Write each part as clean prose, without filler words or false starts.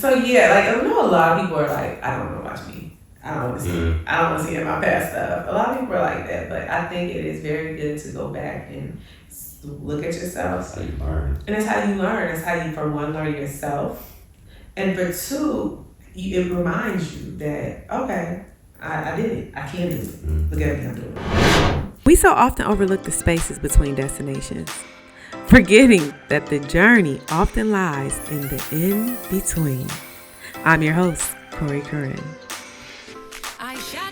So yeah, like I know a lot of people are like, I don't want to watch me. I don't want to see. I don't want to see my past stuff. A lot of people are like that, but I think it is very good to go back and look at yourself. That's how you learn. And it's how you learn. It's how you, for one, learn yourself, and for two, it reminds you that okay, I did it. I can do it. Look at everything I'm doing. We so often overlook the spaces between destinations, forgetting that the journey often lies in the in-between. I'm your host, Corey Corinne.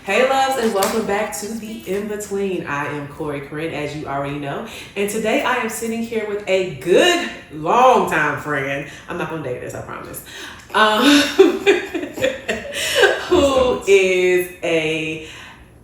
Hey loves, and welcome back to the In-Between. I am Corey Corinne, as you already know. And today I am sitting here with a good, long-time friend. I'm not going to date this, I promise. Who is a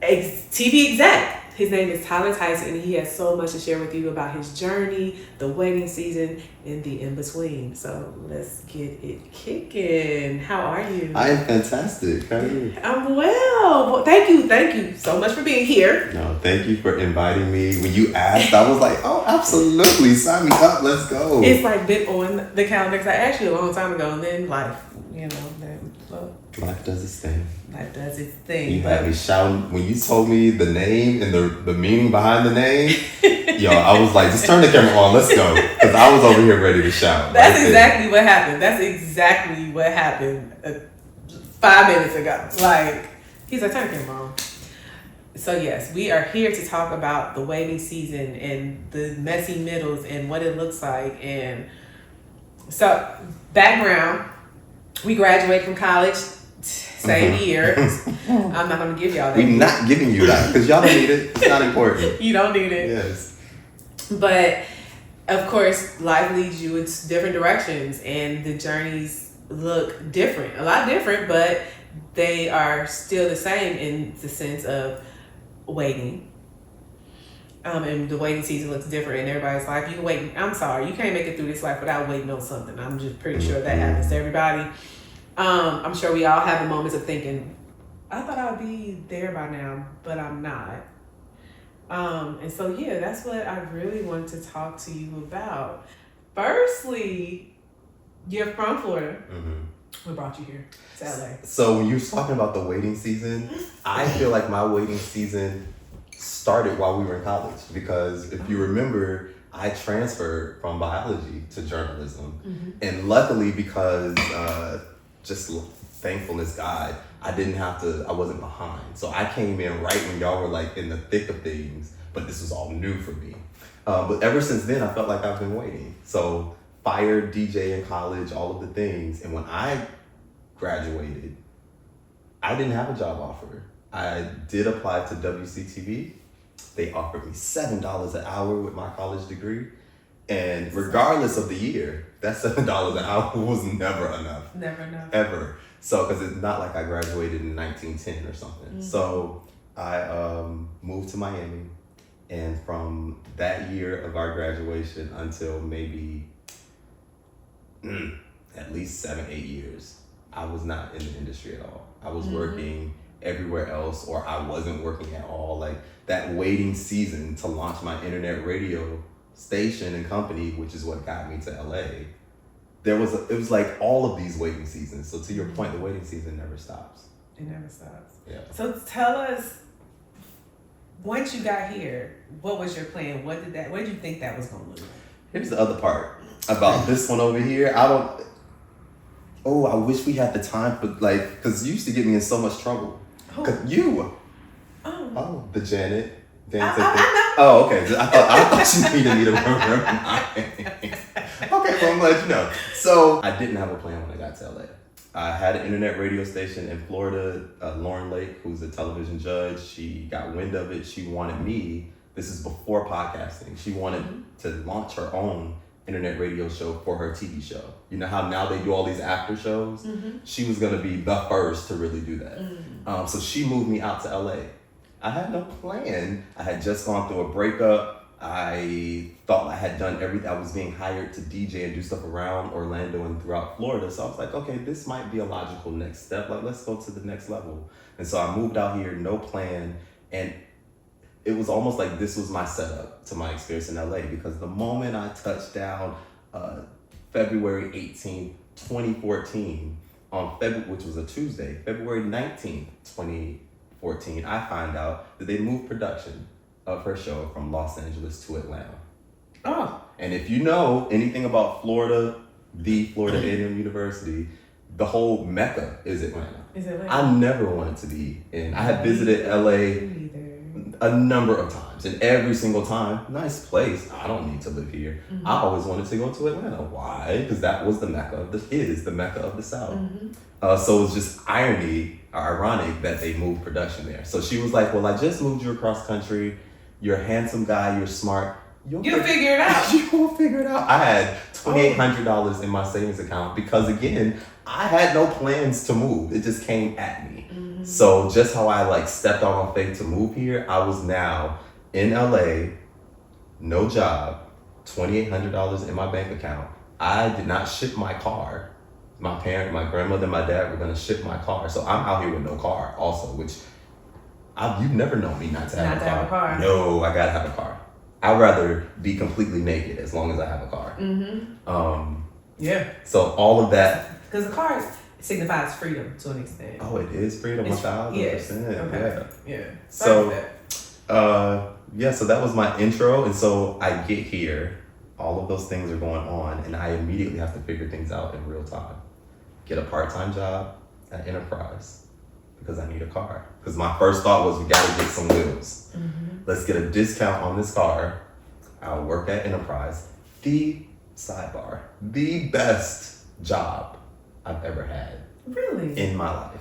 TV exec. His name is Tyler Tyson, and he has so much to share with you about his journey, the waiting season, and the in-between. So let's get it kicking. How are you? I am fantastic. How are you? I'm well. Thank you so much for being here. No, thank you for inviting me. When you asked, I was like, oh, absolutely. Sign me up. Let's go. It's like been on the calendar because I asked you a long time ago, and then life, Life does its thing. Life does its thing. You had me shouting when you told me the name and the meaning behind the name. Yo, I was like, just turn the camera on. Let's go. Because I was over here ready to shout. That's exactly what happened. That's exactly what happened 5 minutes ago. Like, he's like, turn the camera on. So yes, we are here to talk about the waiting season and the messy middles and what it looks like. And so, background, we graduated from college same year. I'm not going to give y'all that. We're not giving you that because y'all don't need it. It's not important. You don't need it. Yes. But, of course, life leads you in different directions and the journeys look different. A lot different, but they are still the same in the sense of waiting. And the waiting season looks different in everybody's life. You can wait. I'm sorry. You can't make it through this life without waiting on something. I'm just pretty sure that happens to everybody. I'm sure we all have the moments of thinking, I thought I would be there by now, but I'm not. And so, yeah, that's what I really wanted to talk to you about. Firstly, you're from Florida. What brought you here to LA? So when you were talking about the waiting season, I feel like my waiting season started while we were in college because if you remember, I transferred from biology to journalism. And luckily because just thankfulness God, I wasn't behind. So I came in right when y'all were like in the thick of things, but this was all new for me. But ever since then, I felt like I've been waiting. So fired, DJ in college, all of the things. And when I graduated, I didn't have a job offer. I did apply to WCTV. They offered me $7 an hour with my college degree. And regardless of the year, that $7 an hour was never enough. Never enough. Ever. So, because it's not like I graduated in 1910 or something. So I moved to Miami. And from that year of our graduation until maybe at least 7-8 years, I was not in the industry at all. I was working everywhere else, or I wasn't working at all. Like that waiting season to launch my internet radio station and company, which is what got me to LA. It was like all of these waiting seasons. So to your point, the waiting season never stops. It never stops. Yeah. So tell us, once you got here, what was your plan? What did you think that was going to look like? Here's the other part about this one over here. I wish we had the time for because you used to get me in so much trouble. Who? The Janet. Oh, okay. I thought you needed me to remember. Okay, well, I'm glad you know. So I didn't have a plan when I got to LA. I had an internet radio station in Florida. Lauren Lake, who's a television judge, she got wind of it. She wanted me, this is before podcasting, she wanted to launch her own internet radio show for her TV show. You know how now they do all these after shows? She was going to be the first to really do that. So she moved me out to LA. I had no plan. I had just gone through a breakup. I thought I had done everything. I was being hired to DJ and do stuff around Orlando and throughout Florida. So I was like, okay, this might be a logical next step. Like, let's go to the next level. And so I moved out here, no plan. And it was almost like this was my setup to my experience in LA, because the moment I touched down February 18th, 2014, which was a Tuesday, February 19th, 2014, I find out that they moved production of her show from Los Angeles to Atlanta. Oh. And if you know anything about Florida, the Florida A&M University, the whole mecca is Atlanta. I never wanted to be in. I had visited LA a number of times, and every single time, nice place. I don't need to live here. Mm-hmm. I always wanted to go to Atlanta. Why? Because that was the mecca of the mecca of the South. Mm-hmm. So it was just ironic that they moved production there. So she was like, "Well, I just moved you across country. You're a handsome guy. You're smart. You'll figure it out. You will figure it out." I had $2,800 in my savings account because, again, I had no plans to move. It just came at me. Mm-hmm. So just how I stepped out on faith to move here, I was now in LA, no job, $2,800 in my bank account. I did not ship my car. My grandmother, and my dad were going to ship my car. So I'm out here with no car also, which you've never known me not to have a car. No, I got to have a car. I'd rather be completely naked as long as I have a car. Mm-hmm. Yeah. So all of that. Because the car signifies freedom to an extent. Oh, it is freedom, 1,000%. Yes. Okay. Yeah. So, so that was my intro. And so I get here, all of those things are going on, and I immediately have to figure things out in real time. Get a part-time job at Enterprise because I need a car. Because my first thought was, we got to get some wheels. Mm-hmm. Let's get a discount on this car. I'll work at Enterprise. The best job I've ever had. Really? In my life.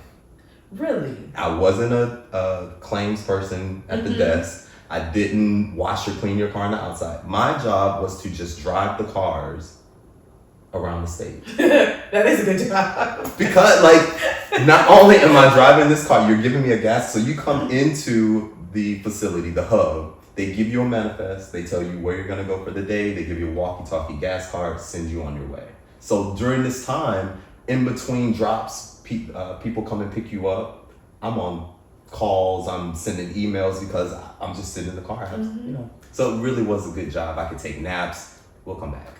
Really? I wasn't a claims person at the desk. I didn't wash or clean your car on the outside. My job was to just drive the cars around the state. That is a good job. Because, not only am I driving this car, you're giving me a gas. So you come into the facility, the hub, they give you a manifest, they tell you where you're going to go for the day, they give you a walkie-talkie gas card, send you on your way. So during this time, in between drops, people come and pick you up. I'm on calls, I'm sending emails because I'm just sitting in the car. So it really was a good job. I could take naps. We'll come back.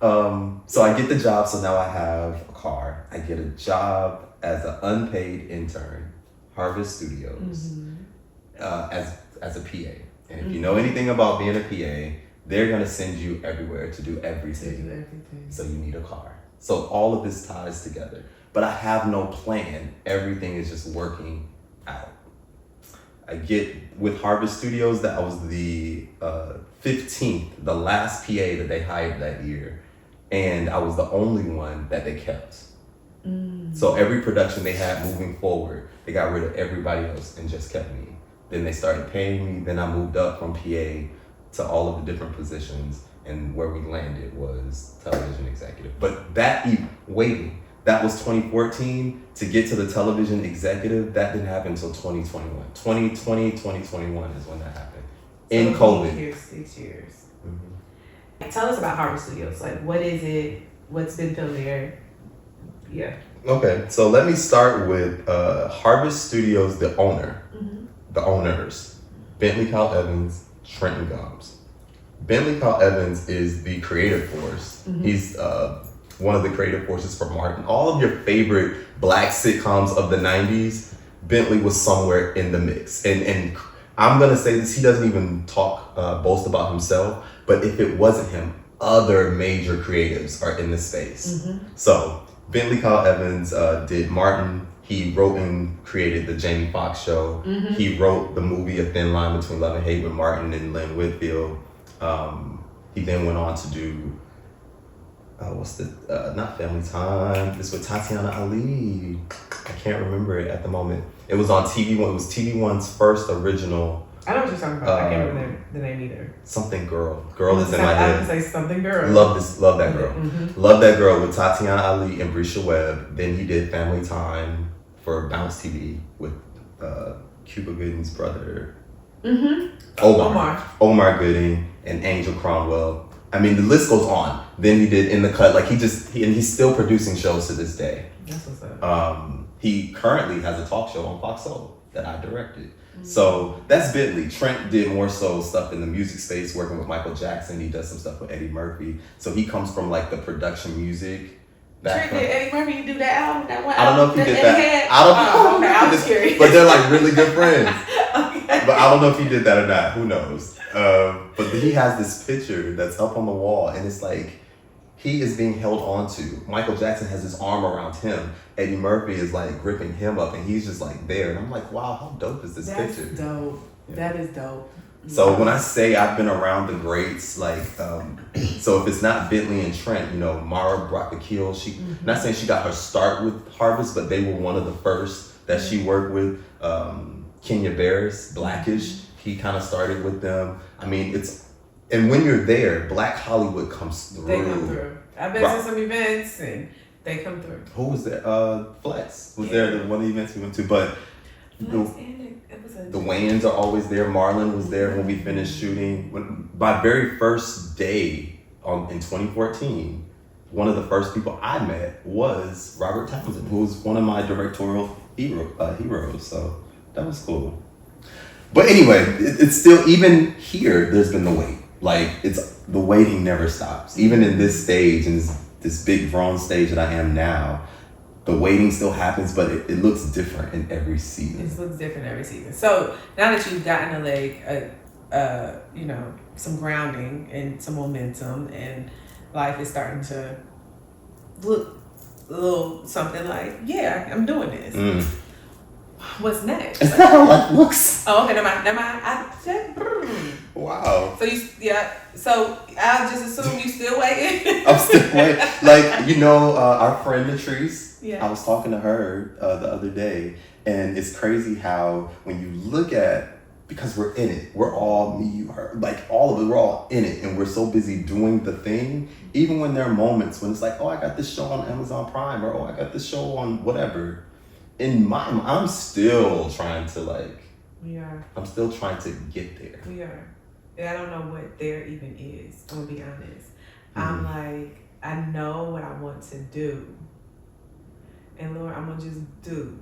So I get the job, so now I have a car. I get a job as an unpaid intern, Harvest Studios, as a PA. And if you know anything about being a PA, they're gonna send you everywhere to do everything. So you need a car. So all of this ties together. But I have no plan. Everything is just working out. I get with Harvest Studios, that I was the 15th, the last PA that they hired that year. And I was the only one that they kept. So every production they had moving forward, they got rid of everybody else and just kept me. Then they started paying me. Then I moved up from PA to all of the different positions. And where we landed was television executive. But that was 2014. To get to the television executive, that didn't happen until 2021. 2020, 2021 is when that happened. In COVID. Here 6 years. Mm-hmm. Tell us about Harvest Studios. What is it? What's been filmed there? Yeah. Okay, so let me start with Harvest Studios, the owners, Bentley Kyle Evans, Trenton Gomes. Bentley Kyle Evans is the creative force. Mm-hmm. He's one of the creative forces for Martin. All of your favorite Black sitcoms of the 90s, Bentley was somewhere in the mix. And I'm gonna say this, he doesn't even boast about himself, but if it wasn't him, other major creatives are in the space. Mm-hmm. So Bentley Kyle Evans did Martin. He wrote and created the Jamie Foxx show. Mm-hmm. He wrote the movie A Thin Line Between Love and Hate with Martin and Lynn Whitfield. He then went on to do, not Family Time, this with Tatiana Ali. I can't remember it at the moment. It was on TV One. It was TV One's first original. I know what you're talking about. I can't remember the name either. Something Girl. Girl is in my head. I would say Something Girl. Love that girl. Mm-hmm. Love that girl with Tatiana Ali and Brisha Webb. Then he did Family Time for Bounce TV with Cuba Gooding's brother. Mm-hmm. Omar Gooding and Angel Cromwell. I mean, the list goes on. Then he did In the Cut. And he's still producing shows to this day. That's what's up. He currently has a talk show on Fox Soul that I directed. Mm-hmm. So that's Bentley. Trent did more so stuff in the music space, working with Michael Jackson. He does some stuff with Eddie Murphy. So he comes from the production music That Did Eddie Murphy do that album? That one I don't know if he did that. I don't know. I was curious. But they're like really good friends. Okay. But I don't know if he did that or not. Who knows? But he has this picture that's up on the wall, and it's like he is being held onto. Michael Jackson has his arm around him. Eddie Murphy is like gripping him up, and he's just like there. And I'm like, wow, how dope is this picture? That's dope. Yeah. That is dope. So when I say I've been around the greats, like, so if it's not Bentley and Trent, Mara brought the kill. Not saying she got her start with Harvest, but they were one of the first that she worked with. Kenya Barris, Blackish, he kind of started with them. I mean, and when you're there, Black Hollywood comes through. They come through. I've been to some events and they come through. Who was there? Flex was there, the one of the events we went to, but the Wayans are always there. Marlon was there when we finished shooting. My very first day in 2014, one of the first people I met was Robert Townsend, who was one of my directorial heroes. So that was cool. But anyway, it's still, even here, there's been the wait. Like, the waiting never stops. Even in this stage, in this big grown stage that I am now, the waiting still happens, but it looks different in every season. It looks different every season. So now that you've gotten a leg, some grounding and some momentum, and life is starting to look a little something like, yeah, I'm doing this. What's next? Is that how life looks? Oh, okay, never mind. Wow. So I'll just assume you still waiting. I'm still waiting. Like, our friend Latrice, yeah. I was talking to her the other day, and it's crazy how when you look at, because we're in it, we're all, me, you, her, like all of it, we're all in it, and we're so busy doing the thing, even when there are moments when it's like, oh, I got this show on Amazon Prime, or oh, I got this show on whatever. In my mind, I'm still trying to I'm still trying to get there. We are. And I don't know what there even is. I'm gonna be honest. Mm-hmm. I'm like, I know what I want to do. And Lord, I'm gonna just do.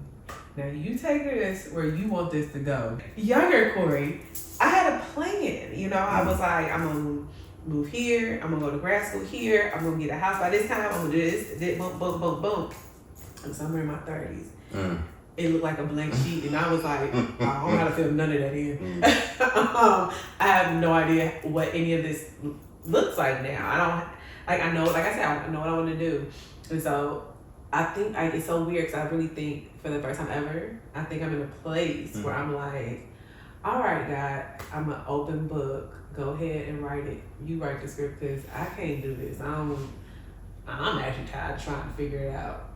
Now you take this where you want this to go. Younger Corey, I had a plan. I was like, I'm gonna move here, I'm gonna go to grad school here, I'm gonna get a house by this time, I'm gonna do this, boom, boom, boom, boom. And somewhere in my 30s. It looked like a blank sheet, and I was like, I don't know how to fill none of that in. I have no idea what any of this looks like now. I know, like I said, I know what I want to do. And so I think it's so weird because I really think for the first time ever, I think I'm in a place where I'm like, all right, God, I'm an open book. Go ahead and write it. You write the script because I can't do this. I'm actually tired of trying to figure it out.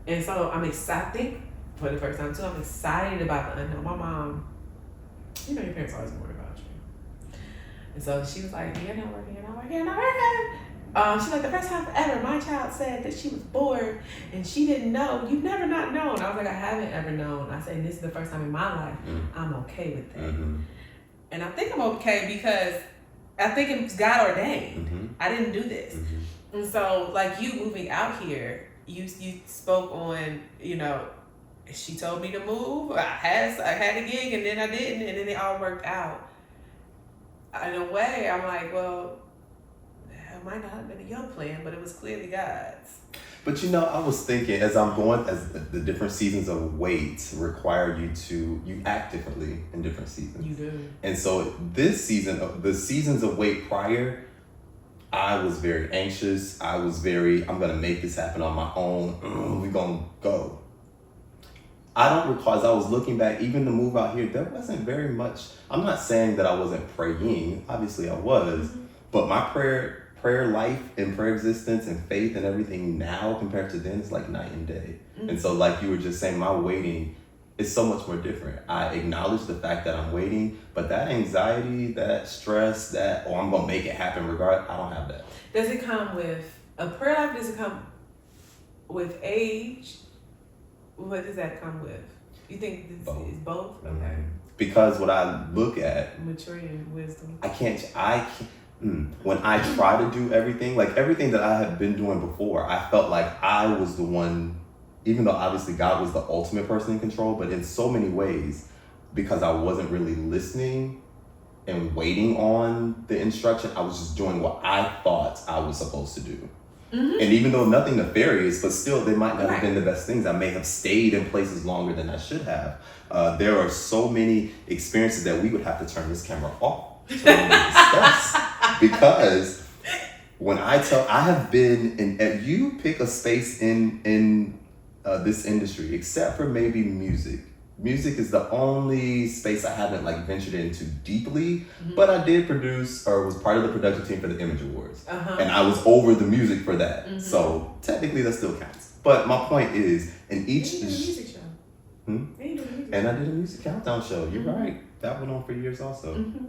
And so I'm excited, I think for the first time too, I'm excited about the unknown. My mom, your parents always worry about you. And so she was like, you're not working. She's like, the first time ever, my child said that she was bored and she didn't know. You've never not known. I was like, I haven't ever known. I said, this is the first time in my life I'm okay with that. Mm-hmm. And I think I'm okay because I think it's God ordained. I didn't do this. And so like you moving out here, you spoke on, she told me to move. I had a gig and then I didn't, and then it all worked out. In a way, I'm like, well, it might not have been a young plan, but it was clearly God's. But I was thinking as the different seasons of wait require you act differently in different seasons. You do. And so this season, the seasons of wait prior, I was very anxious. I'm going to make this happen on my own. We're going to go. I don't recall, as I was looking back, even the move out here, there wasn't very much. I'm not saying that I wasn't praying. Obviously I was. But my prayer life and prayer existence and faith and everything now compared to then is like night and day. And so like you were just saying, my waiting is so much more different. I acknowledge the fact that I'm waiting, but that anxiety, that stress, I'm going to make it happen regardless, I don't have that. Does it come with, a prayer life, does it come with age? What does that come with? You think this is both? Okay. Because what I look at, maturity and wisdom. When I try to do everything, like everything that I had been doing before, I felt like I was the one, even though obviously God was the ultimate person in control, but in so many ways, because I wasn't really listening and waiting on the instruction, I was just doing what I thought I was supposed to do. And even though nothing nefarious, but still they might not have been the best things. I may have stayed in places longer than I should have. There are so many experiences that we would have to turn this camera off to discuss. Because when I have been in, you pick a space in this industry, except for maybe music. Music is the only space I haven't like ventured into deeply, but I did produce or was part of the production team for the Image Awards, and I was over the music for that. So technically, that still counts. But my point is, in each you did a music show, and I did a music countdown show. You're right. That went on for years also. And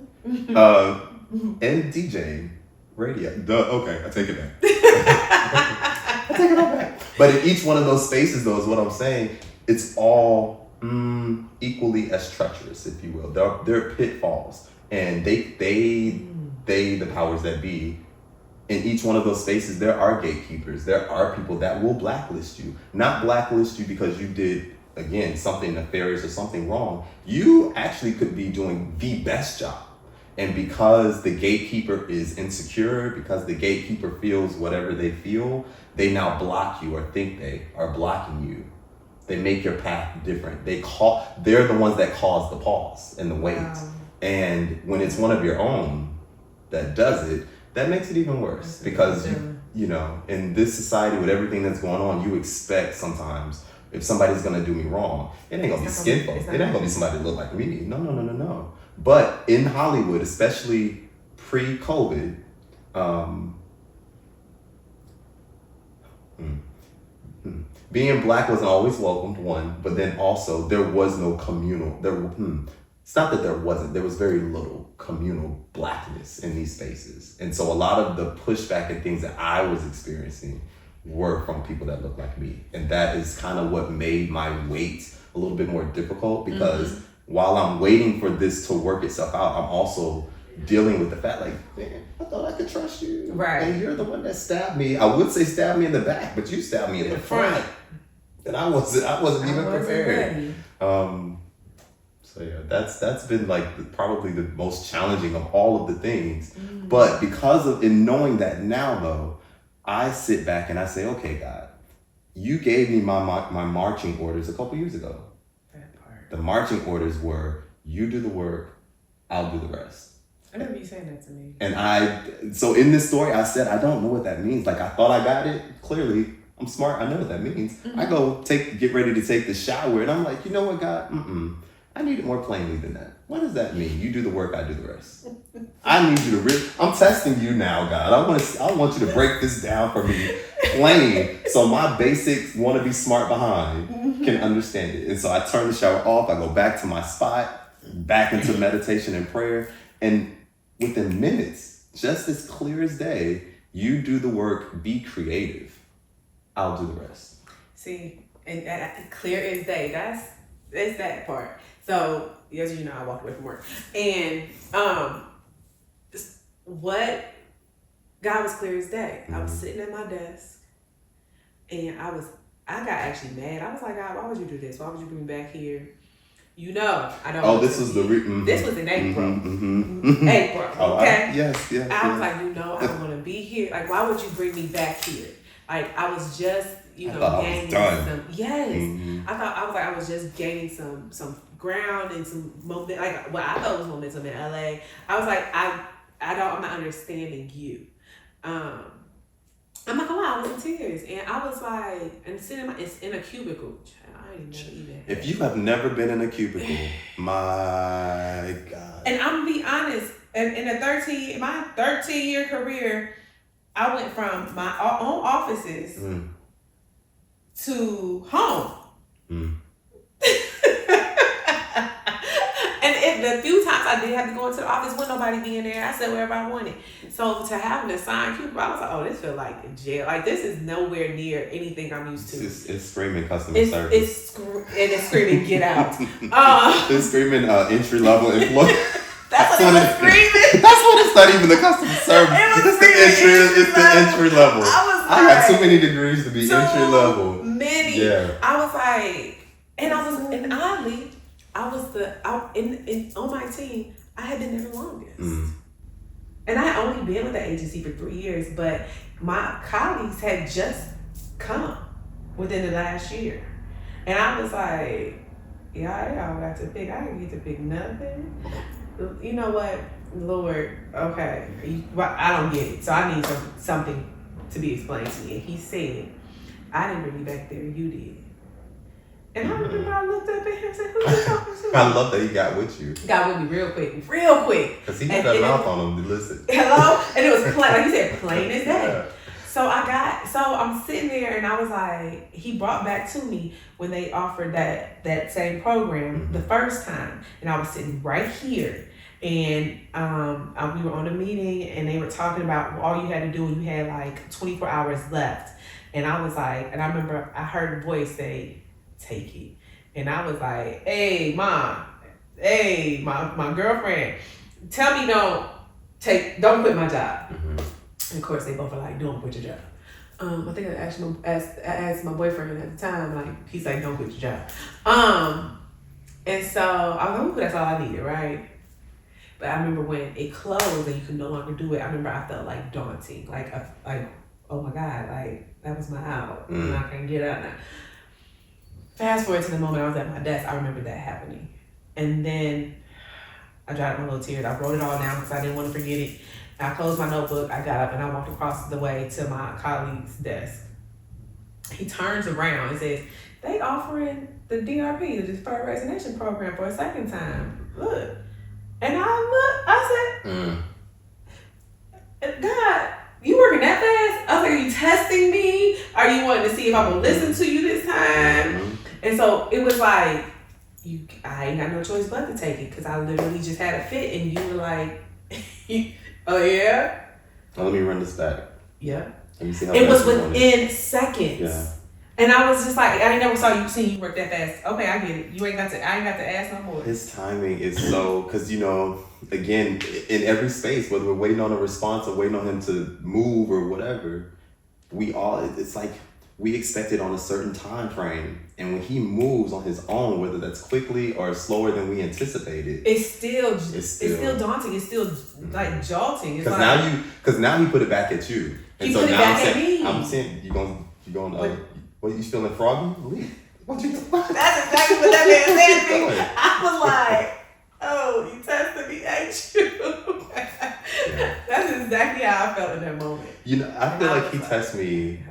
DJing radio. Okay, I take it back. I take it all back. But in each one of those spaces, though, is what I'm saying. It's all equally as treacherous, if you will. There are pitfalls, and they the powers that be, in each one of those spaces, there are gatekeepers. There are people that will blacklist you. Not blacklist you because you did, again, something nefarious or something wrong. You actually could be doing the best job. And because the gatekeeper is insecure, because the gatekeeper feels whatever they feel, they now block you or think they are blocking you. They make your path different. They're the ones that cause the pause and the wait. Wow. And when it's one of your own that does it, that makes it even worse. Because, you know, in this society with everything that's going on, you expect sometimes if somebody's going to do me wrong, it ain't going to be skin folk. It ain't going to be somebody that look like me. No. But in Hollywood, especially pre-COVID, being black wasn't always welcomed, one, but then also there was no communal, it's not that there wasn't, there was very little communal blackness in these spaces. And so a lot of the pushback and things that I was experiencing were from people that look like me. And that is kind of what made my wait a little bit more difficult, because while I'm waiting for this to work itself out, I'm also dealing with the fact, like, man, I thought I could trust you. Right. And you're the one that stabbed me. I would say stabbed me in the back, but you stabbed me in the front. And I wasn't even prepared. So yeah, that's been like probably the most challenging of all of the things. But because of in knowing that now though, I sit back and I say, okay, God, you gave me my marching orders a couple years ago. That part. The marching orders were, you do the work, I'll do the rest. I remember you saying that to me. And so in this story, I said, I don't know what that means. Like, I thought I got it. Clearly, I'm smart. I know what that means. I go get ready to take the shower, and I'm like, you know what, God? I need it more plainly than that. What does that mean? You do the work, I do the rest. I need you to I'm testing you now, God. I want you to break this down for me plain, so my basics want to be smart behind can understand it. And so I turn the shower off. I go back to my spot, back into meditation and prayer, and within minutes, just as clear as day, you do the work, be creative. I'll do the rest. See, and clear as day, that's that part. So, as you know, I walked away from work. And what God was clear as day. I was sitting at my desk and I got actually mad. I was like, God, why would you do this? Why would you bring me back here? You know, I don't. Oh, this was this was in April. April, okay. Yes. I was like, you know, I don't want to be here. Like, why would you bring me back here? Like, I was just, gaining some. Yes, I was just gaining some ground and some moment. Like, what I thought was momentum in LA. I was like, I'm not understanding you. I'm not gonna lie, I was in tears, and I was like, and sitting in a cubicle. If you have never been in a cubicle, my God. And I'm gonna be honest, in my 13-year career, I went from my own offices to home. And the few times I did have to go into the office, wasn't nobody being there. I sat wherever I wanted. So to have an assigned cubicle, I was like, oh, this feels like jail. Like, this is nowhere near anything I'm used to. It's screaming customer service. It's screaming get out. It's screaming entry level employee. That's what it was screaming. That's what it's not even the customer service. It's the entry level. I got too many degrees to be entry level. Many. Yeah. I was like, and oddly, I was on my team, I had been there the longest. And I had only been with the agency for 3 years, but my colleagues had just come within the last year. And I was like, y'all got to pick. I didn't get to pick nothing. You know what, Lord, okay, I don't get it. So I need something to be explained to me. And he said, I didn't bring you back there, you did. And I remember I looked up at him and said, who you talking to? I love that he got with you. Got with me real quick. Because he had that mouth on him to listen. Hello? And it was plain, like you said, plain as day. So I'm sitting there and I was like, he brought back to me when they offered that same program the first time. And I was sitting right here. And we were on a meeting and they were talking about all you had to do, and you had like 24 hours left. And I was like, and I remember I heard a voice say, take it. And I was like, hey, Mom, hey, my girlfriend, tell me don't quit my job. Mm-hmm. And of course, they both were like, don't quit your job. I think I asked my boyfriend at the time, like, he's like, don't quit your job. And so I was like, that's all I needed, right? But I remember when it closed and you could no longer do it, I remember I felt like daunting, like oh my God, like that was my out. And I can't get out now. Fast forward to the moment I was at my desk, I remember that happening. And then I dried my little tears. I wrote it all down because I didn't want to forget it. I closed my notebook, I got up and I walked across the way to my colleague's desk. He turns around and says, they offering the DRP, the Deferred Resignation Program, for a second time. Look. And I said, God, you working that fast? I was like, are you testing me? Are you wanting to see if I'm going to listen to you this time? And so it was like, I ain't got no choice but to take it because I literally just had a fit and you were like, oh yeah? Now let me run this back. Yeah. Let me see how it was within seconds. Yeah. And I was just like, I ain't never seen you work that fast. Okay, I get it. I ain't got to ask no more. His timing is so, because again, in every space, whether we're waiting on a response or waiting on him to move or whatever, it's like we expect it on a certain time frame. And when he moves on his own, whether that's quickly or slower than we anticipated, it's still daunting. It's still like jolting. Because now he put it back at you. And he put it back at me. I'm saying, you going what, you feeling froggy? Leave. What you doing? That's exactly what that man said to me. I was like, oh, you tested me, ain't you? That's exactly how I felt in that moment. I feel like he tested me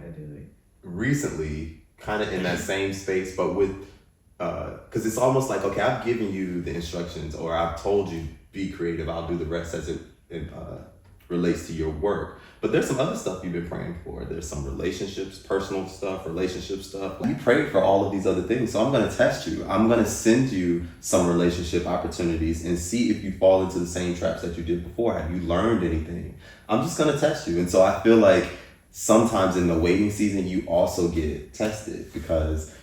recently, kind of in that same space, but with, because it's almost like, okay, I've given you the instructions or I've told you, be creative, I'll do the rest as it relates to your work. But there's some other stuff you've been praying for. There's some relationships, personal stuff, relationship stuff. You prayed for all of these other things. So I'm going to test you. I'm going to send you some relationship opportunities and see if you fall into the same traps that you did before. Have you learned anything? I'm just going to test you. And so I feel like sometimes in the waiting season, you also get tested because,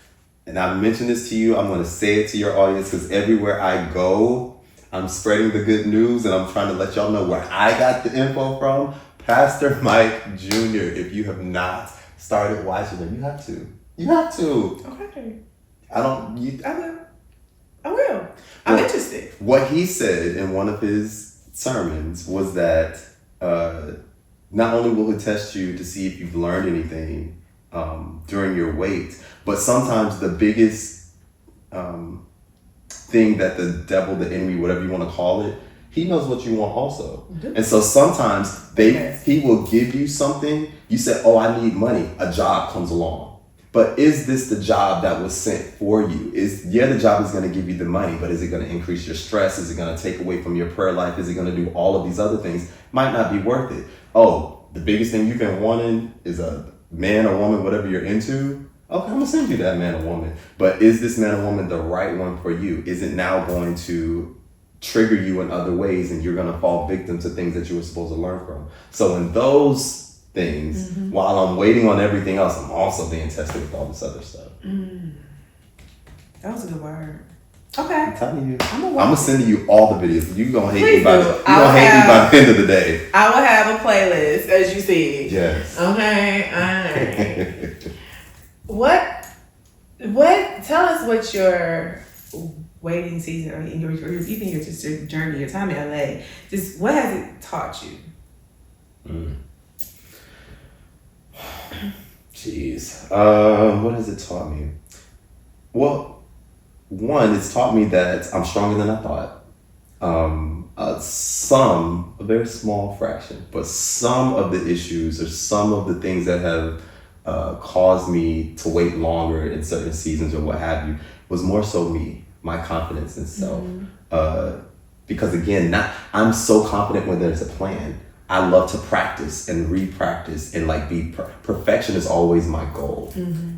and I've mentioned this to you, I'm going to say it to your audience because everywhere I go, I'm spreading the good news and I'm trying to let y'all know where I got the info from. Pastor Mike Jr., if you have not started watching him, you have to. You have to. Okay. I will. I'm interested. What he said in one of his sermons was that not only will he test you to see if you've learned anything during your wait, but sometimes the biggest thing that the devil, the enemy, whatever you want to call it, he knows what you want also. Mm-hmm. And so sometimes he will give you something. You say, oh, I need money. A job comes along. But is this the job that was sent for you? The job is going to give you the money, but is it going to increase your stress? Is it going to take away from your prayer life? Is it going to do all of these other things? Might not be worth it. Oh, the biggest thing you've been wanting is a man or woman, whatever you're into. Okay, I'm going to send you that man or woman. But is this man or woman the right one for you? Is it now going to trigger you in other ways and you're going to fall victim to things that you were supposed to learn from? So in those things, while I'm waiting on everything else, I'm also being tested with all this other stuff. That was a good word. Okay. I'm telling you. I'm going to send you all the videos. You're going to hate me by the end of the day. I will have a playlist, as you see. Yes. Okay. All right. Tell us what your waiting season, or even your journey, your time in LA, just what has it taught you? Jeez. What has it taught me? Well, one, it's taught me that I'm stronger than I thought. A very small fraction, but some of the issues or some of the things that have caused me to wait longer in certain seasons or what have you was more so me, my confidence in self. Because again, I'm so confident when there's a plan. I love to practice and re-practice and like perfection is always my goal.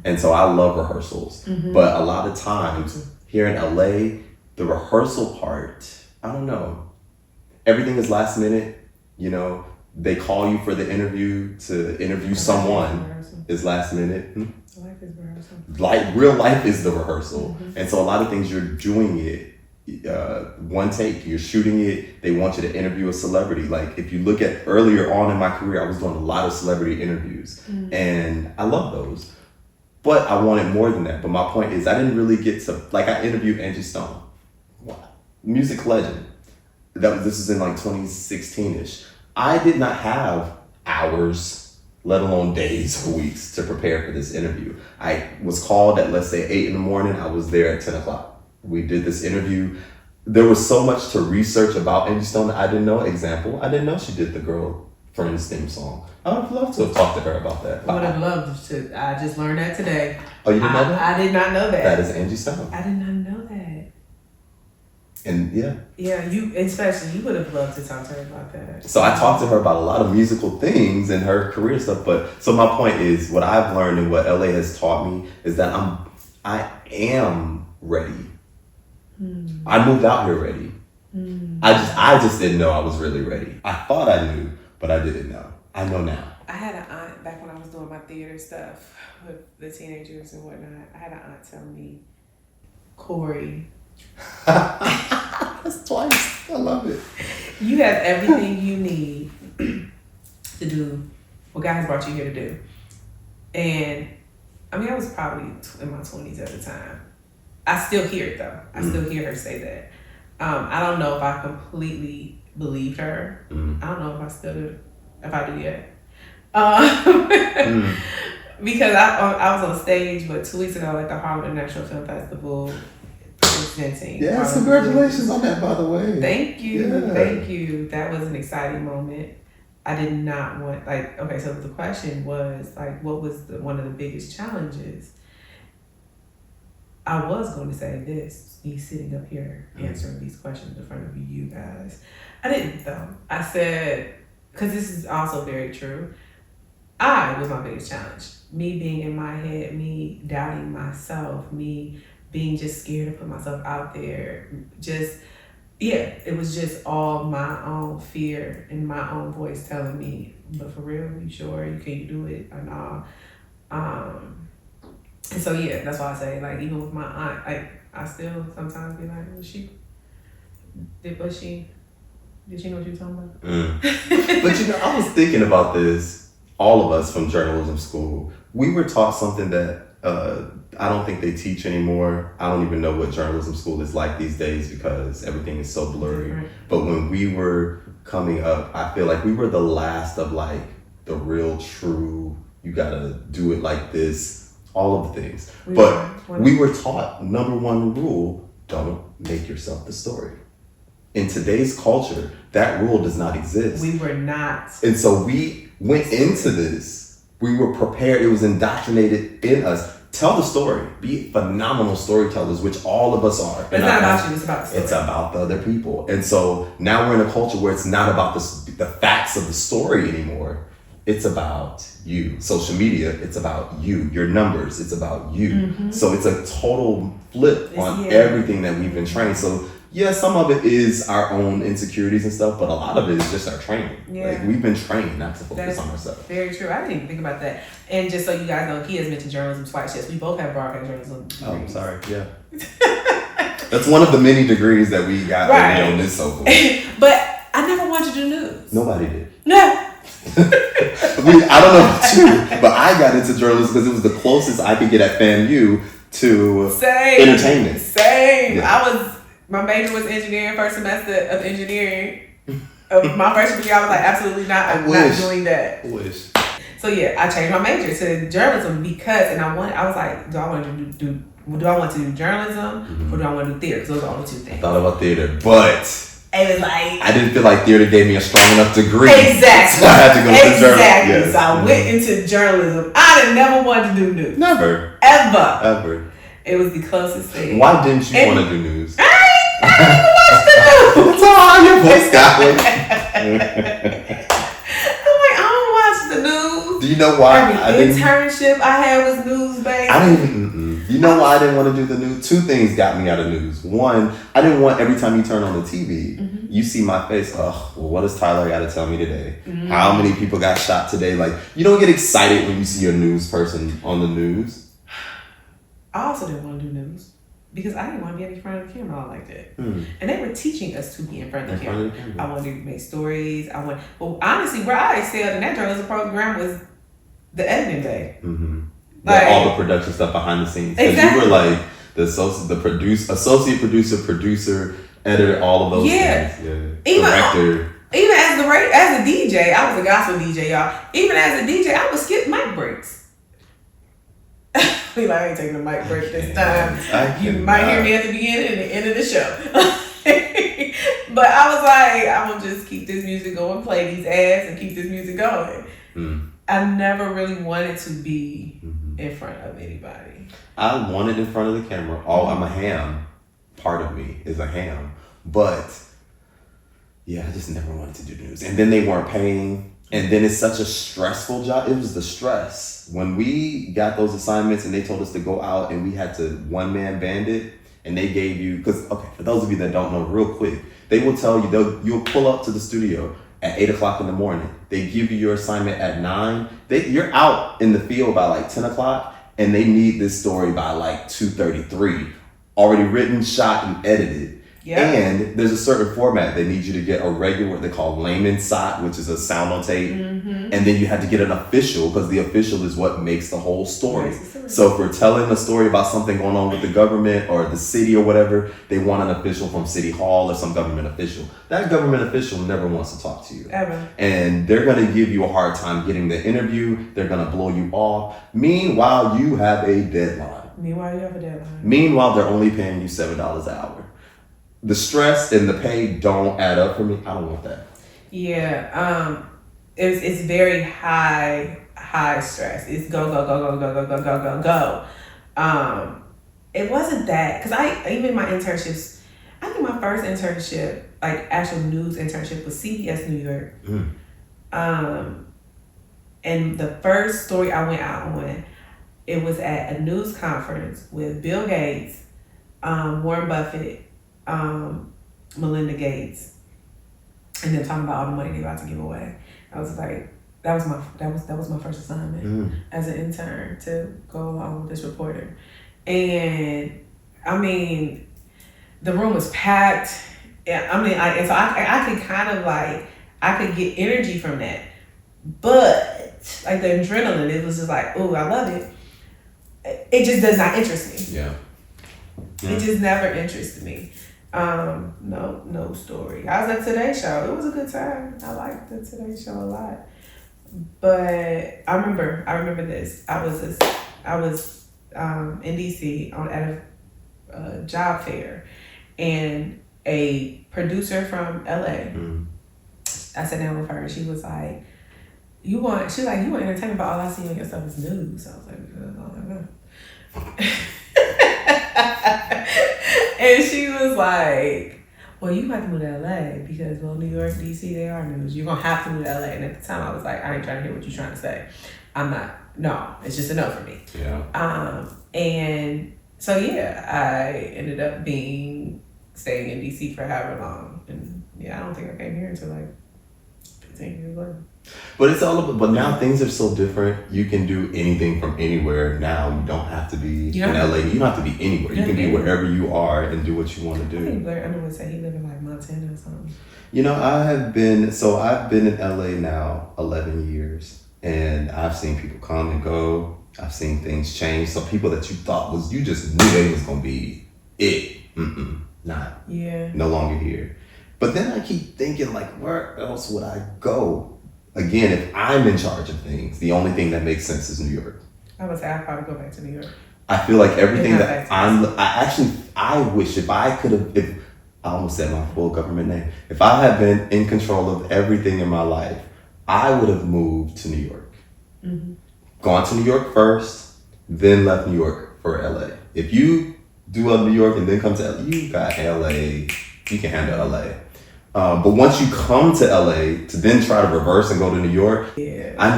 And so I love rehearsals. But a lot of times here in LA, the rehearsal part, I don't know. Everything is last minute. You know, they call you for the interview to interview someone. Is last minute. Life is rehearsal. Like real life is the rehearsal. And so a lot of things you're doing it one take, you're shooting it, they want you to interview a celebrity. Like if you look at earlier on in my career, I was doing a lot of celebrity interviews and I love those, but I wanted more than that. But my point is I didn't really get to, like I interviewed Angie Stone, music legend. This is in like 2016-ish. I did not have hours, let alone days or weeks to prepare for this interview. I was called at, let's say 8 a.m. I was there at 10 o'clock. We did this interview. There was so much to research about Angie Stone that I didn't know. Example, I didn't know she did the Girl Friends theme song. I would have loved to have talked to her about that. I would have loved to. I just learned that today. Oh, you didn't know that? I did not know that. That is Angie Stone. I did not know that. And yeah. Yeah, you would have loved to talk to her about that. So I talked to her about a lot of musical things and her career stuff. But so my point is, what I've learned and what LA has taught me is that I am ready. I moved out here ready. I just didn't know I was really ready. I thought I knew, but I didn't know. I know now. I had an aunt back when I was doing my theater stuff with the teenagers and whatnot. I had an aunt tell me, Corey. That's twice. I love it. You have everything you need to do what God has brought you here to do. And I mean, I was probably in my 20s at the time. I still hear it though. I still hear her say that. I don't know if I completely believed her. I don't know if I do yet. Because I was on stage, 2 weeks ago at the Harlem International Film Festival presenting. Yes, congratulations on that, by the way. Thank you. Yeah. Thank you. That was an exciting moment. I did not want, so the question was, what was one of the biggest challenges? I was going to say this, me sitting up here answering these questions in front of you guys. I didn't though. I said, because this is also very true, I was my biggest challenge. Me being in my head, me doubting myself, me being just scared to put myself out there. It was just all my own fear and my own voice telling me, but for real, you sure? Can you do it or not? And so that's why I say, even with my aunt, I still sometimes be like, did she know what she was talking about? But I was thinking about this, all of us from journalism school, we were taught something that I don't think they teach anymore. I don't even know what journalism school is like these days because everything is so blurry. Right. But when we were coming up, I feel like we were the last of the real true, you gotta do it like this, all of the things. We were taught, number one rule, don't make yourself the story. In today's culture, that rule does not exist. We were not. And so we went into this, we were prepared, it was indoctrinated in us. Tell the story, be phenomenal storytellers, which all of us are. But it's not about you, it's about the story. It's about the other people. And so now we're in a culture where it's not about the facts of the story anymore. It's about you. Social media, it's about you. Your numbers, it's about you. So it's a total flip on everything that we've been trained. So some of it is our own insecurities and stuff, but a lot of it is just our training. Yeah. We've been trained not to focus on ourselves. Very true. I didn't even think about that. And just so you guys know, he has mentioned journalism twice. Yes, we both have broadcast journalism degrees. Oh, sorry. Yeah. That's one of the many degrees that we got on this so-called. But I never wanted to do news. Nobody did. No. I don't know about you, but I got into journalism because it was the closest I could get at FAMU to entertainment. Same. Yeah. My major was engineering, first semester of engineering. My freshman year, I was like, absolutely not. I'm not doing that. I wish. So yeah, I changed my major to journalism because, and I was like, do I want to do journalism or do I want to do theater? Because those are the only two things. I thought about theater, but it was like I didn't feel like theater gave me a strong enough degree. Exactly. So I had to go to journalism. Yes. So I went into journalism. I didn't never wanted to do news. Never. Ever. It was the closest thing. Why didn't you want to do news? I didn't watch the news. That's all your voice got me. I'm like, I don't watch the news. Do you know why? Every internship I had was news based. I didn't. You know why I didn't want to do the news? Two things got me out of news. One, I didn't want every time you turn on the TV, you see my face. Oh, well, what does Tyler got to tell me today? How many people got shot today? Like, you don't get excited when you see a news person on the news. I also didn't want to do news because I didn't want to be in front of the camera all like that. And they were teaching us to be in front of the camera. I wanted to make stories. Well, honestly, where I excelled in that journalism program was the editing day. Like, all the production stuff behind the scenes. Because you were like the associate producer, editor, all of those things. Yeah. Director. Even as a DJ, I was a gospel DJ, y'all. Even as a DJ, I would skip mic breaks. I ain't taking a mic break this time. You might hear me at the beginning and the end of the show. But I was like, I'm going to just keep this music going, play these ads, and keep this music going. I never really wanted to be in front of anybody. I wanted in front of the camera. I'm a ham. Part of me is a ham. But, yeah, I just never wanted to do news. And then they weren't paying. And then it's such a stressful job. It was the stress. When we got those assignments and they told us to go out and we had to one-man band it, and they gave you, because, okay, for those of you that don't know, real quick, they will tell you, you'll pull up to the studio at 8 o'clock in the morning. They give you your assignment at 9. You're out in the field by like 10 o'clock, and they need this story by like 2:33. Already written, shot, and edited. Yeah. And there's a certain format. They need you to get a regular, what they call layman sot, which is a sound on tape. And then you had to get an official, because the official is what makes the whole story. So if we're telling a story about something going on with the government or the city or whatever, they want an official from City Hall or some government official. That government official never wants to talk to you. Ever. And they're going to give you a hard time getting the interview. They're going to blow you off. Meanwhile, you have a deadline. Meanwhile, they're only paying you $7 an hour. The stress and the pay don't add up for me. I don't want that. Yeah. It's very high stress. It's go. It wasn't that, because even my internships, I think my first internship, like actual news internship, was CBS New York. And the first story I went out on, it was at a news conference with Bill Gates, Warren Buffett, Melinda Gates, and then talking about all the money they about to give away. I was like, that was my first assignment as an intern, to go along with this reporter. And I mean, the room was packed. Yeah, I mean, I could kind of like, I could get energy from that, but like the adrenaline, it was just like, oh, I love it. It just does not interest me. Yeah. It just never interested me. No story. I was at Today Show. It was a good time. I liked the Today Show a lot. But I remember this. I was in DC at a job fair, and a producer from LA. I sat down with her, and she was like, you want entertainment, but all I see on your stuff is news. I was like, oh my God. And she was like, well, you have to move to LA because, well, New York, DC, they are news. You're going to have to move to LA. And at the time, I was like, I ain't trying to hear what you're trying to say. I'm not. No, it's just a no for me. Yeah. And so, yeah, I ended up staying in DC for however long. And, yeah, I don't think I came here until like 15 years later. But it's all about, but now things are so different. You can do anything from anywhere now. You don't have to be in LA. You don't have to be anywhere. You can be wherever you are and do what you want to do. I think Blair Underwood said he lived in like Montana or something. You know, I've been in LA now 11 years, and I've seen people come and go. I've seen things change. Some people that you thought you just knew they was gonna be it. Not. Yeah. No longer here. But then I keep thinking, like, where else would I go? Again, if I'm in charge of things, the only thing that makes sense is New York. I would say I'd probably go back to New York. I feel like everything that I wish if I could have, if I almost said my full government name, if I had been in control of everything in my life, I would have moved to New York. Mm-hmm. Gone to New York first, then left New York for LA. If you do New York and then come to LA, you got LA, you can handle LA. But once you come to LA to then try to reverse and go to New York, I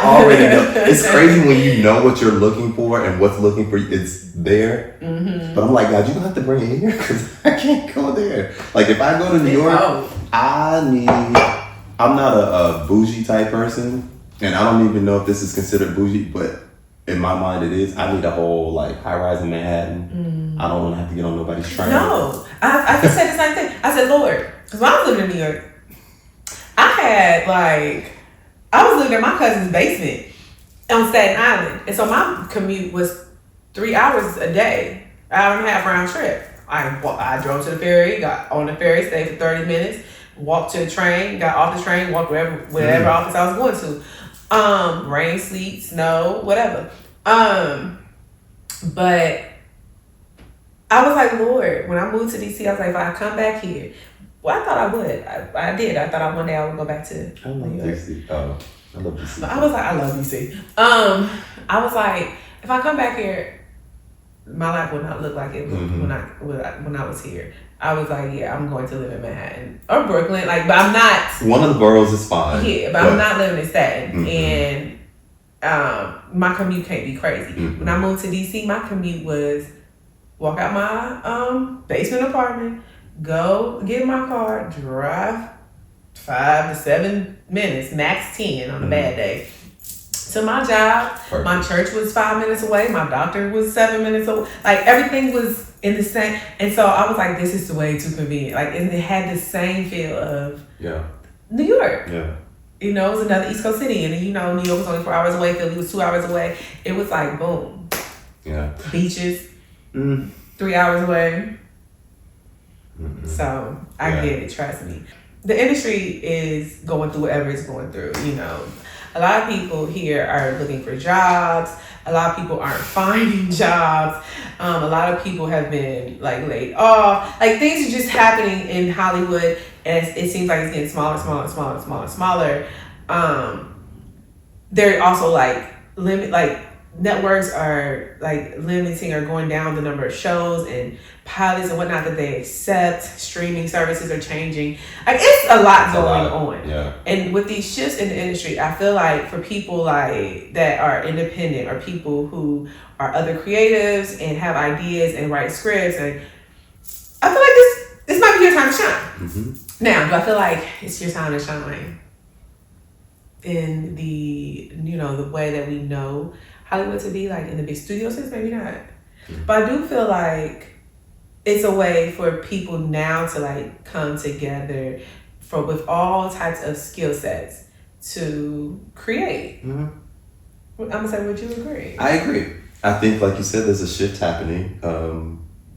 already know. It's crazy when you know what you're looking for and what's looking for you, it's there. Mm-hmm. But I'm like, God, you don't have to bring it here because I can't go there. Like if I go to New York, I'm not a bougie type person. And I don't even know if this is considered bougie, but in my mind it is. I need a whole like high rise in Manhattan. I don't want to have to get on nobody's train. No, I just said the same thing. I said, Lord, because when I was living in New York, I was living in my cousin's basement on Staten Island. And so my commute was 3 hours a day, hour and a half round trip. I drove to the ferry, got on the ferry, stayed for 30 minutes, walked to the train, got off the train, walked wherever office I was going to. Rain, sleet, snow, whatever. But I was like, Lord, when I moved to DC, I was like, if I come back here, well, I thought I would. I did. I thought one day I would go back to New York. DC. Oh, I love DC. But I was like, I love DC. I was like, if I come back here, my life would not look like it when I was here. I was like, yeah, I'm going to live in Manhattan or Brooklyn. But I'm not. One of the boroughs is fine. Yeah, but I'm not living in Staten. Mm-hmm. And my commute can't be crazy. Mm-hmm. When I moved to DC, my commute was walk out my basement apartment, go get in my car, drive 5 to 7 minutes, max 10 on a bad day, to my job. Perfect. My church was 5 minutes away. My doctor was 7 minutes away. Everything was in the same. And so I was like, this is way too convenient. And it had the same feel of New York. Yeah. It was another East Coast city. And then, New York was only 4 hours away. Philly was 2 hours away. It was like, boom. Yeah. Beaches. 3 hours away. Mm-hmm. So I get it, trust me. The industry is going through whatever it's going through, A lot of people here are looking for jobs. A lot of people aren't finding jobs. A lot of people have been laid off. Things are just happening in Hollywood, and it seems like it's getting smaller. They're also networks are limiting or going down the number of shows and pilots and whatnot that they accept. Streaming services are changing. It's a lot going on. Yeah. And with these shifts in the industry, I feel like for people that are independent or people who are other creatives and have ideas and write scripts, and I feel like this might be your time to shine. Mm-hmm. Now, do I feel like it's your time to shine in the the way that we know Hollywood to be in the big studio sense? Maybe not. Mm-hmm. But I do feel like it's a way for people now to come together with all types of skill sets to create. Mm-hmm. I'm gonna say, would you agree? I agree. I think, like you said, there's a shift happening.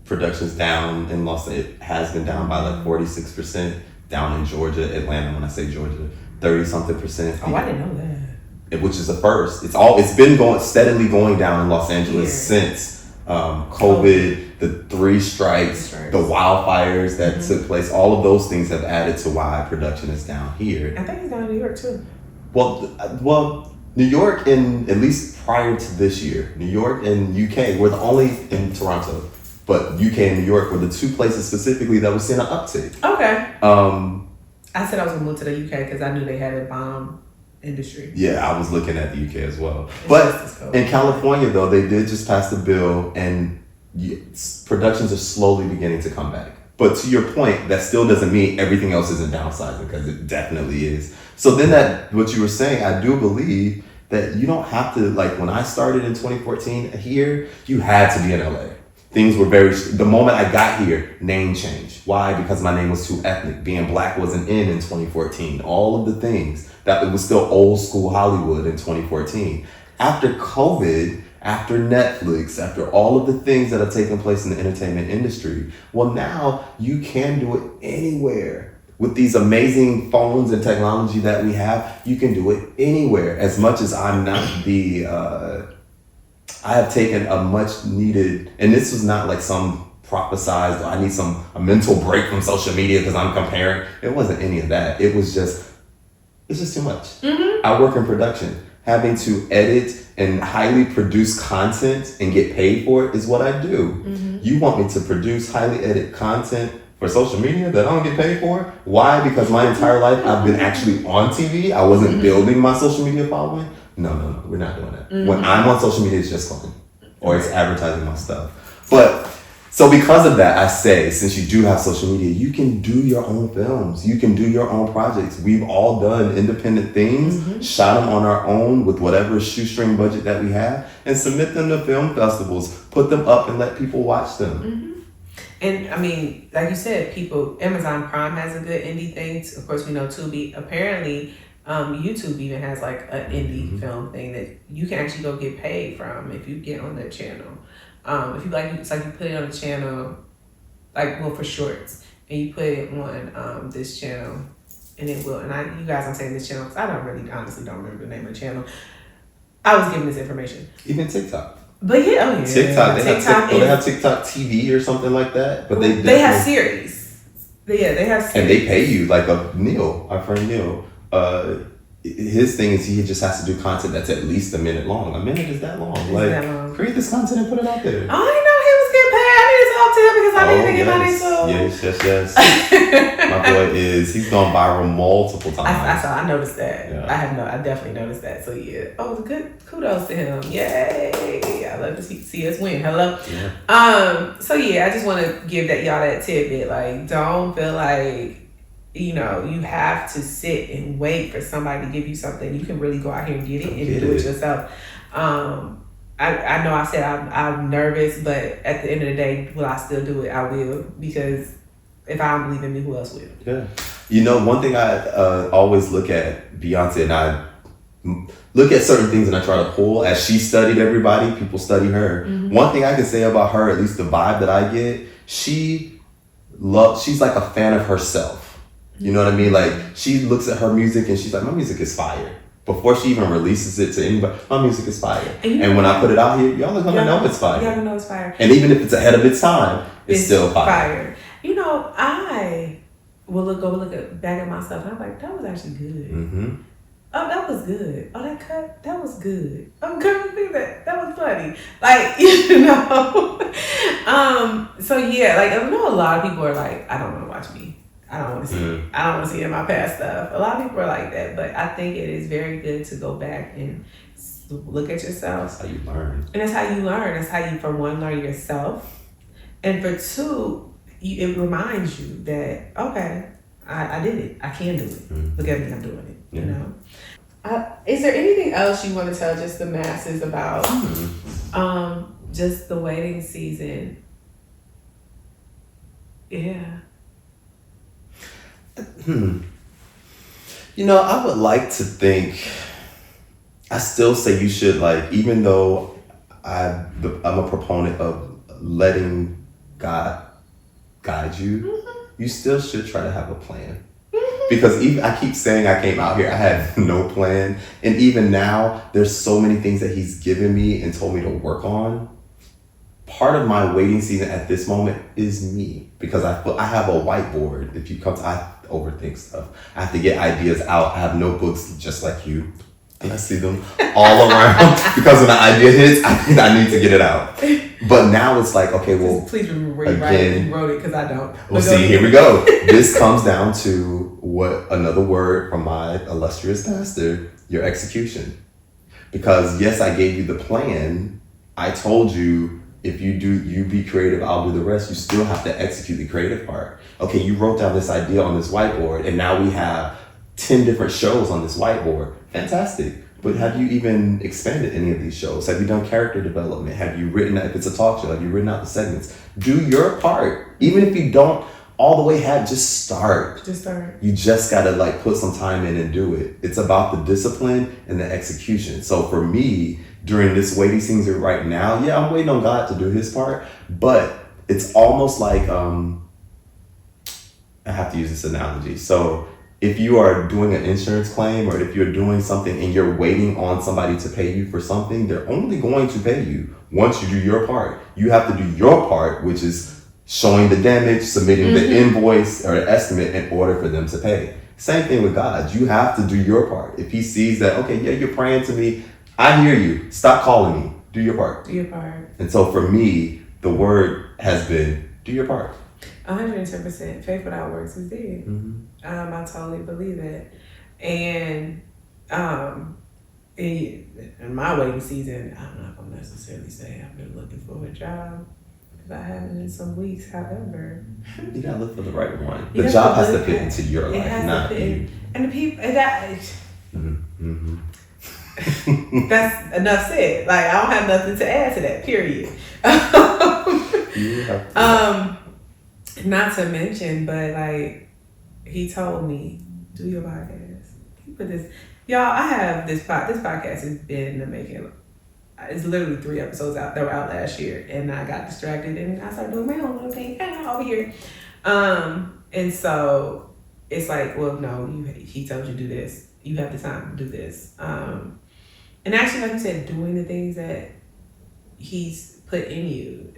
Production's down in it has been down by 46%. Down in Georgia, Atlanta. When I say Georgia, 30-something%. Oh, I didn't know that. Which is a first. It's been steadily going down in Los Angeles since COVID, the 3 strikes, the wildfires that took place. All of those things have added to why production is down here. I think it's down in New York too. Well, New York, at least prior to this year, New York and UK were the only, in Toronto, but UK and New York were the 2 places specifically that was seeing an uptick. Okay. I said I was gonna move to the UK because I knew they had a bomb industry. Yeah, I was looking at the UK as well. But in California, though, they did just pass the bill, and productions are slowly beginning to come back. But to your point, that still doesn't mean everything else isn't downsizing, because it definitely is. So then what you were saying, I do believe that you don't have to, when I started in 2014 here, you had to be in LA. Things were the moment I got here, name changed. Why? Because my name was too ethnic. Being black wasn't in 2014. All of the things that it was still old school Hollywood in 2014. After COVID, after Netflix, after all of the things that have taken place in the entertainment industry, well, now you can do it anywhere. with these amazing phones and technology that we have, you can do it anywhere. As much as I'm not I have taken a much needed, and this was not like some prophesized, I need a mental break from social media because I'm comparing. It wasn't any of that. It's just too much. Mm-hmm. I work in production. Having to edit and highly produce content and get paid for it is what I do. Mm-hmm. You want me to produce highly edited content for social media that I don't get paid for? Why? Because my entire life I've been actually on TV. I wasn't building my social media following. No, we're not doing that. When I'm on social media, it's just fun. Or it's advertising my stuff. But, so because of that, I say, since you do have social media, you can do your own films. You can do your own projects. We've all done independent things, shot them on our own with whatever shoestring budget that we have, and submit them to film festivals, put them up and let people watch them. Mm-hmm. And I mean, like you said, Amazon Prime has a good indie thing. Of course, we know Tubi. Apparently, YouTube even has like an indie film thing that you can actually go get paid from if you get on their channel. If you like, it's like you put it on the channel, for shorts, and you put it on this channel, and it will. And you guys, I'm saying this channel because I honestly don't remember the name of the channel. I was given this information. Even TikTok. But yeah, TikTok. They have TikTok TV or something like that. But they have series. They have series. And they pay you like our friend Neil. His thing is he just has to do content that's at least a minute long. A minute is that long. Create this content and put it out there. I didn't know he was getting paid. I need his help too because I need to get money. So Yes. My boy he's gone viral multiple times. I noticed that. Yeah. I definitely noticed that. So yeah, good. Kudos to him. Yay! I love to see us win. Hello. Yeah. So yeah, I just want to give y'all that tidbit. Like, don't feel like, you have to sit and wait for somebody to give you something. You can really go out here and get it and do it yourself. I know I said I'm nervous, but at the end of the day, will I still do it? I will, because if I don't believe in me, who else will? Yeah. One thing I always look at Beyoncé, and I look at certain things and I try to pull. As she studied everybody, people study her. Mm-hmm. One thing I can say about her, at least the vibe that I get, she's like a fan of herself. You know what I mean? Like, she looks at her music and she's like, my music is fire. Before she even releases it to anybody, my music is fire. And when I put it out here, y'all are gonna know it's fire. Y'all gonna know it's fire. And even if it's ahead of its time, it's still fire. I will look back at myself and I'm like, that was actually good. Mm-hmm. Oh, that was good. Oh, that cut, that was good. I'm gonna think that was funny. So yeah, I know a lot of people are like, I don't want to watch me. I don't want to see it. I don't want to see my past stuff. A lot of people are like that, but I think it is very good to go back and look at yourself. That's how you learn. And that's how you learn. That's how you, for one, learn yourself. And for two, it reminds you that, okay, I did it. I can do it. Mm-hmm. Look at me, I'm doing it. Yeah. Is there anything else you want to tell just the masses about just the waiting season? Yeah. I would like to think, I still say you should, even though I'm a proponent of letting God guide you, you still should try to have a plan. Because even I keep saying I came out here, I had no plan. And even now, there's so many things that he's given me and told me to work on. Part of my waiting season at this moment is me, because I have a whiteboard. If you come to, I overthink stuff. I have to get ideas out. I have notebooks just like you, and I see them all around because when the idea hits, I need to get it out. But now it's like, okay, well, please remember where you wrote it, because I don't. Well, see, here we go. This comes down to what another word from my illustrious pastor, your execution. Because yes, I gave you the plan. I told you, if you be creative, I'll do the rest. You still have to execute the creative part. Okay, you wrote down this idea on this whiteboard, and now we have 10 different shows on this whiteboard. Fantastic. But have you even expanded any of these shows? Have you done character development? Have you written, if it's a talk show, have you written out the segments? Do your part. Even if you don't all the way just start. Just start. You just gotta put some time in and do it. It's about the discipline and the execution. So for me, during this waiting season right now, I'm waiting on God to do his part, but it's almost like I have to use this analogy. So if you are doing an insurance claim or if you're doing something and you're waiting on somebody to pay you for something, they're only going to pay you once you do your part. You have to do your part, which is showing the damage, submitting the invoice or estimate in order for them to pay. Same thing with God. You have to do your part. If he sees that, okay, yeah, you're praying to me. I hear you. Stop calling me. Do your part. Do your part. And so for me, the word has been, do your part. 110%. Faith without works is dead. I totally believe that. And in my waiting season, I'm not going to necessarily say I've been looking for a job. Because I haven't in some weeks, however. You got to look for the right one. The job has to fit into your life, not you. And the people, that's enough said. Like, I don't have nothing to add to that, period. Not to mention, but like, he told me, do your podcast. He put this, y'all, I have this podcast has been in the making. It's literally 3 episodes out that were out last year, and I got distracted and I started doing my own little thing over here. And so it's like, well, no, he told you to do this. You have the time to do this. And actually, like you said, doing the things that he's put in you.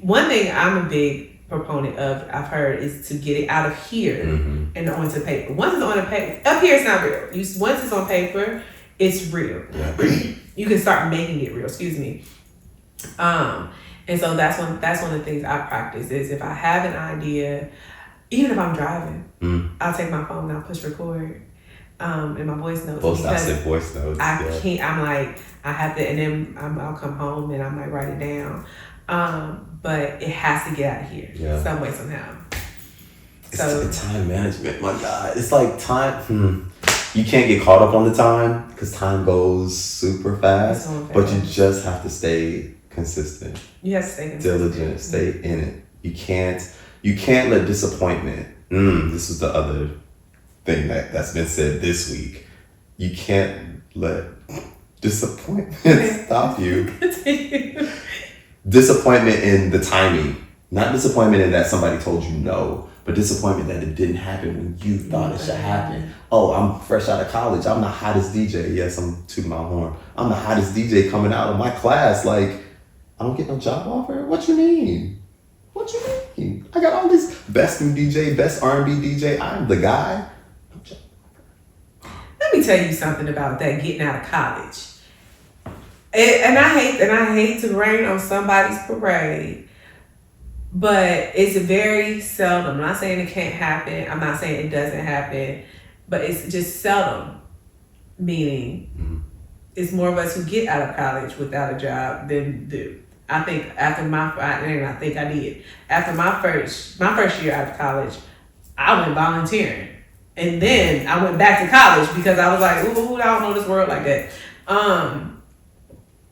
One thing I'm a big proponent of, I've heard, is to get it out of here and onto paper. Once it's on a paper, up here it's not real. Once it's on paper, it's real. Yeah. You can start making it real. Excuse me. And so that's one of the things I practice is if I have an idea, even if I'm driving, I'll take my phone and I'll push record. In my voice notes. Voice notes. I can't. I'm like, I have to, and then I'll come home and I might write it down. But it has to get out of here some way, somehow. It's time management, my God. It's like time. You can't get caught up on the time because time goes super fast. But you just have to stay consistent. You have to stay consistent. Diligent. Stay in it. You can't let disappointment. This is the other thing that's been said this week. You can't let disappointment stop you. Disappointment in the timing. Not disappointment in that somebody told you no, but disappointment that it didn't happen when you thought it should happen. Oh, I'm fresh out of college. I'm the hottest DJ. Yes, I'm tooting my horn. I'm the hottest DJ coming out of my class. Like, I don't get no job offer? What you mean? What you mean? I got all this best new DJ, best R&B DJ. I'm the guy. Let me tell you something about that getting out of college. And I hate to rain on somebody's parade, but it's very seldom. I'm not saying it can't happen. I'm not saying it doesn't happen, but it's just seldom. Meaning, it's more of us who get out of college without a job than do. I think after my first year out of college, I went volunteering. And then I went back to college because I was like, ooh, I don't know this world like that.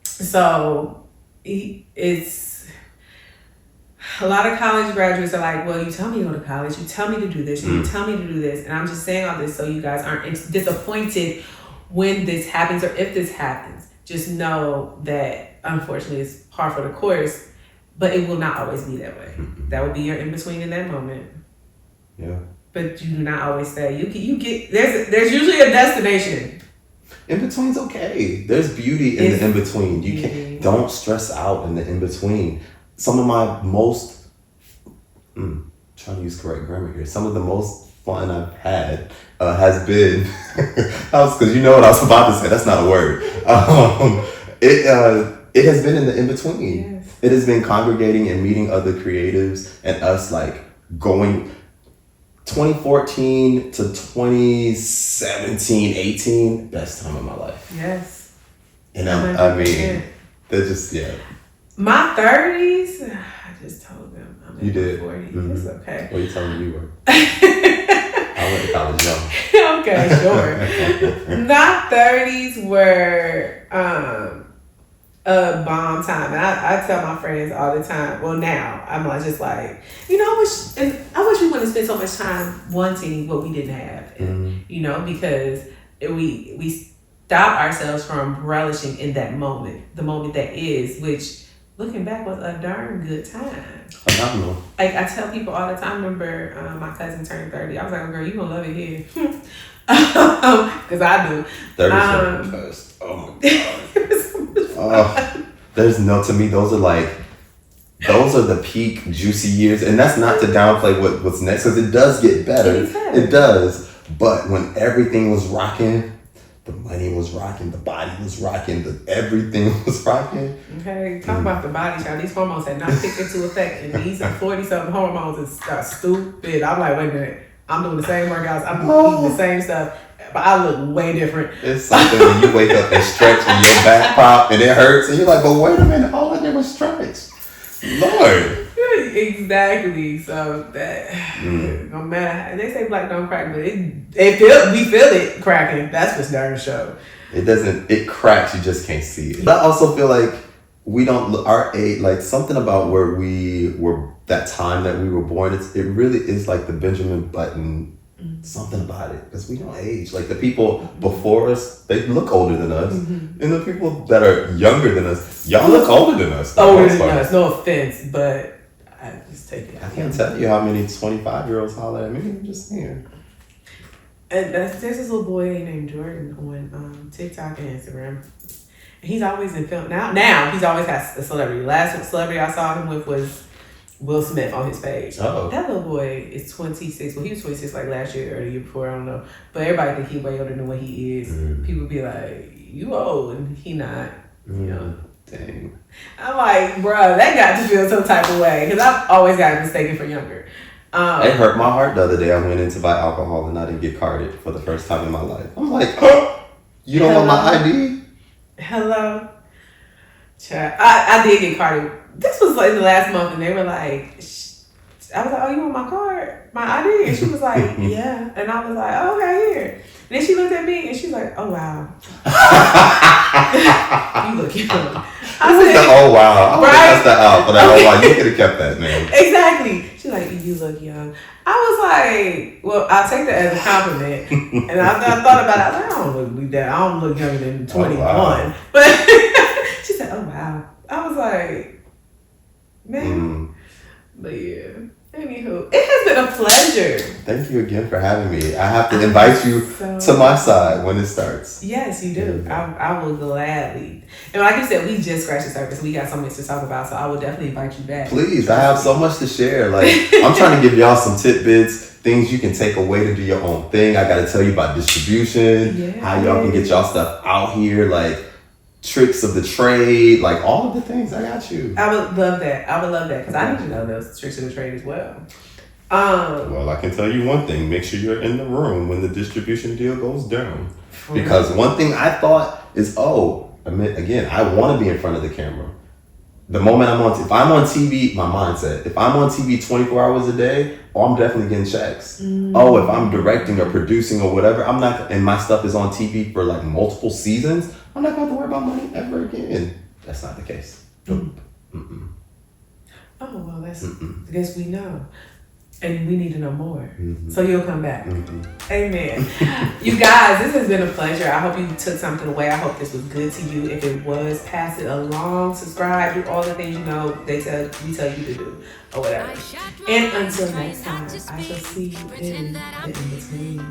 So it's a lot of college graduates are like, well, you tell me to go to college, you tell me to do this, you tell me to do this. And I'm just saying all this so you guys aren't disappointed when this happens or if this happens. Just know that unfortunately it's par for the course, but it will not always be that way. That will be your in-between in that moment. Yeah. But you do not always stay. You get there's usually a destination. In between's okay. There's beauty in the in between. Don't stress out in the in between. Some of my most trying to use correct grammar here. Some of the most fun I've had has been because you know what I was about to say. That's not a word. It has been in the in between. Yes. It has been congregating and meeting other creatives and us like going. 2014 to 2017, 18, best time of my life. Yes. And I mean, they're just, My 30s, I just told them I'm in my 40s. Mm-hmm. It's okay. What are you telling me you were? I went to college young. Okay, sure. My 30s were a bomb time. And I tell my friends all the time, well now, I'm just like, I wish we wouldn't spend so much time wanting what we didn't have. And, because we stop ourselves from relishing in that moment, the moment that is, which looking back was a darn good time. Phenomenal. Like I tell people all the time, remember my cousin turned 30. I was like, oh, girl, you gonna love it here. Because I do. 30 first. Oh my God. There's no, to me, those are the peak juicy years. And that's not to downplay what's next, because it does get better. It does. But when everything was rocking, the money was rocking, the body was rocking, everything was rocking. Okay, talk about the body, child. These hormones had not kicked into effect, and these 40-something hormones are stupid. I'm like, wait a minute, I'm doing the same workouts, I'm eating the same stuff, but I look way different. It's something when you wake up and stretch and your back pop and it hurts, and you're like, but wait a minute, all I did was stretch. Lord. Exactly. So that no matter how, they say black don't crack, but we feel it cracking. That's what's darn show. It cracks, you just can't see it. But I also feel like we don't look our age, like something about where we were, that time that we were born, it really is like the Benjamin Button, something about it, because we don't age. Like the people before us, they look older than us, and the people that are younger than us, y'all look older than us. Older than us, no offense, but I just take it. I can't tell you how many 25-year-olds holler at me. I'm just saying. And there's this little boy named Jordan on TikTok and Instagram. He's always in film. Now he's always has a celebrity. Last celebrity I saw him with was Will Smith on his page. Oh. That little boy is 26. Well, he was 26 like last year or the year before, I don't know. But everybody think he's way older than what he is. People be like, you old, and he not. You know. Dang. I'm like, bruh, that got to feel some type of way, because I've always gotten mistaken for younger. It hurt my heart the other day. I went in to buy alcohol and I didn't get carded for the first time in my life. I'm like, oh, you don't want my ID? Hello? Chat. I did get carded. This was like the last month, and they were like, I was like, oh, you want my card? My ID? And she was like, yeah. And I was like, oh, okay, here. And then she looked at me and she's like, oh, wow. You look young. I said, oh, wow. I would have cussed that out, but Okay. oh, wow, you could have kept that, man. Exactly. She's like, you look young. I was like, well, I'll take that as a compliment. And I thought about it. I was like, I don't look that. I don't look younger than 21. Oh, wow. But she said, oh, wow. I was like, man. But yeah. Anywho, it has been a pleasure. Thank you again for having me. I have to invite you to my side when it starts. Yes, you do. I will gladly. And like you said, we just scratched the surface. We got so much to talk about, so I will definitely invite you back. Please, I have so much to share. Like, I'm trying to give y'all some tidbits, things you can take away to do your own thing. I got to tell you about distribution, how y'all can get y'all stuff out here, like tricks of the trade, like all of the things. I got you. I would love that. Because I need to know those tricks of the trade as well. Well, I can tell you one thing. Make sure you're in the room when the distribution deal goes down. Because one thing I thought is, again, I want to be in front of the camera. The moment if I'm on TV, my mindset, if I'm on TV 24 hours a day, I'm definitely getting checks. If I'm directing or producing or whatever, I'm not, and my stuff is on TV for like multiple seasons, I'm not going to have to worry about money ever again. That's not the case. Oh, well, that's, I guess we know. And we need to know more. So you'll come back. Amen. You guys, this has been a pleasure. I hope you took something away. I hope this was good to you. If it was, pass it along, subscribe, do all the things you know we tell you to do or whatever. And until next time, I shall see you in the in-between.